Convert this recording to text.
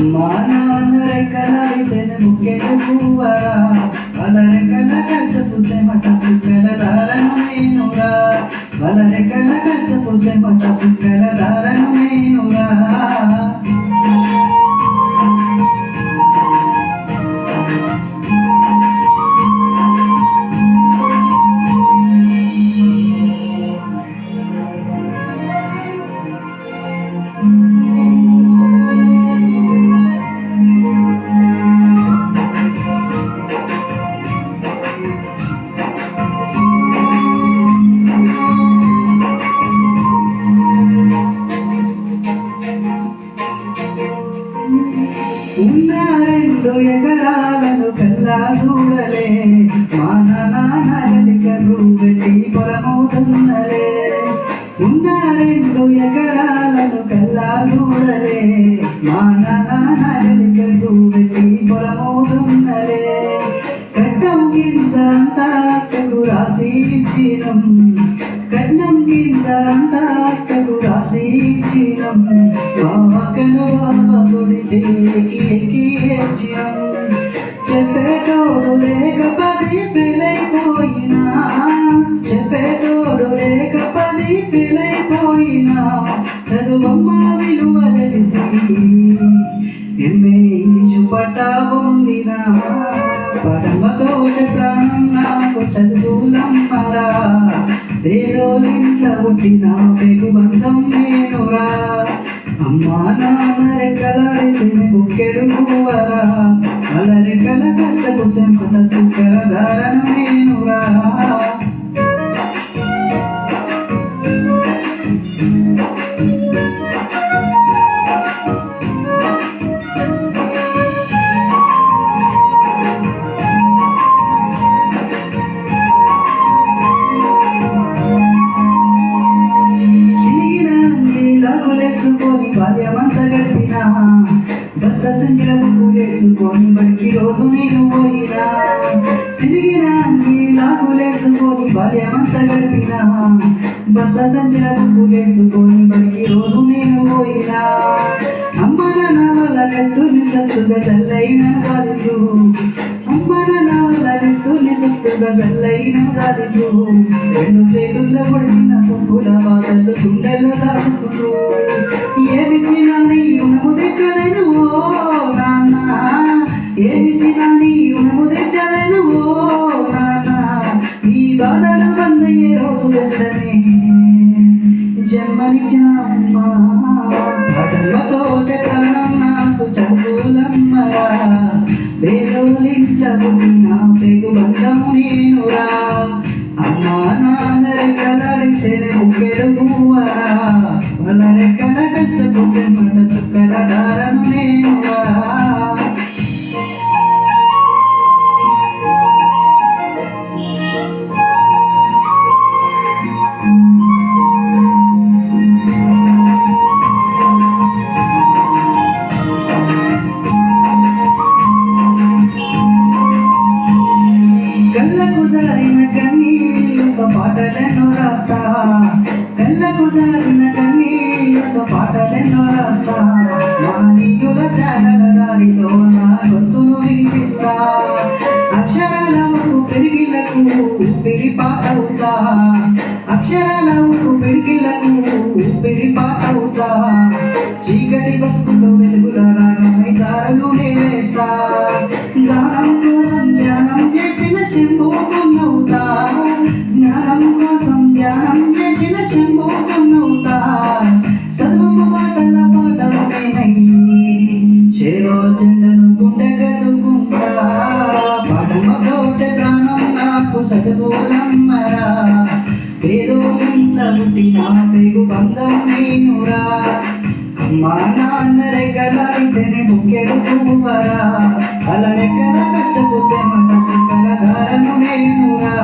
అమ్మా నాన్న రెక్కలాడితేనే బుక్కెడు పువ్వరా వాళ్ళ రెక్కల కష్టపు సెమట సుక్కల దారను నేనురా వాళ్ళ రెక్కల కష్టపు సెమట సుక్కల దారను నేనురా ఉన్న 2 ఎకరాలను కల్లా చూడలే మా నాన్న గలికరు పెట్టి పొలమవుతున్నలే ఉన్న 2 ఎకరాలను కల్లా చూడలే మా నాన్న గలికరు పెట్టి పొలమవుతున్నలే కట్టం కింద అంతా అక్కకు రాసి ఇచ్చినం కట్నం కింద అంతా అక్కకు రాసి ఇచ్చినం బావకను బాబా కొడితే ఎక్కి ఏడ్చినం చెప్పేటోడు లేక 10 పెళ్ళైపోయినా చెప్పేటోడు లేక 10 పెళ్ళైపోయినా చదువమ్మ విలువ తెలిసి ఎంఏ ఇంగ్లీషు పట్టా పొందినా పడమతోటి ప్రాణం నాకు చదువులమ్మరా పేదోళ్ళింట్లో పుట్టిన పెగు బంధం నేనురా అమ్మా నాన్న రెక్కలాడితేనే బుక్కెడు పువ్వరా వాళ్ళ రెక్కల కష్టపు సెంపట సుక్కల దారను నేనురా లాగులేసుకొని బాల్యమంతా గడిపినా భర్త సంచిలకు కూలేసుకొని బడికి రోజు నేను పోయినా సిరిగిన లాగులేసుకొని బాల్యమంతా గడిపినా భర్త సంచిలకు కూలేసుకొని బడికి రోజు నేను పోయినా అమ్మ నాన్న వల్ల నెత్తుని సత్తుగా చల్లైన గాలిలు అమ్మ నాన్న వల్ల నెత్తుని సత్తుగా చల్లైన గాలిలు 2 చేతుల్లో పొడిచిన పొంగుల బాధలు గుండెలు దాచుకుంటూ ఏమిచ్చినా నీ రుణము తెచ్చలేను ఓ నాన్న ఏమిచ్చినా నీ రుణము తెచ్చలేను ఓ నాన్న ఈ బాధలు బందయ్యే రోజు తెస్తనే జన్మనిచ్చిన అమ్మ పడమతోటే ప్రాణం నాకు చదువులమ్మరా పేదోళ్ళింట్లో పుట్టిన పెగు బంధం నేనురా అమ్మా నాన్న రెక్కలాడితేనే బుక్కెడు పువ్వరా వాళ్ళ రెక్కల కష్టపు సెమట సుక్కల దారను నేనురా కళ్ళకు జారిన కన్నీళ్ళతో పాటలెన్నో రాస్తా కళ్ళకు జారిన కన్నీళ్ళతో పాటలెన్నో రాస్తా మానీయుల జాగల దారిలో నా గొంతును వినిపిస్తా అక్షరాల ఉప్పు పెరిగిలకు ఊపిరి పాటవుతా అక్షరాల ఉప్పు పెరిగిలకు ఊపిరి పాటవుతా చీకటి బతుకుల్లో వెలుగుల రాగమై దారులు నేవేస్తా దానం కోసం ధ్యానం చేసిన శంభోగున్నవుతా జ్ఞానం కోసం ధ్యానం చేసిన శంభోగున్నవుతా చదువు పాటల పాటలు నేనై చేరో జెండను గుండె గదుకుంటా పడమతోటే ప్రాణం నాకు చదువులమ్మరా పేదోళ్ళింట్లో పుట్టిన పెగు బంధం నేనురా అమ్మా నాన్న రెక్కలాడితేనే బుక్కెడు పువ్వరా వాళ్ళ రెక్కల కష్టపు సెమట సుక్కల దారను నేనురా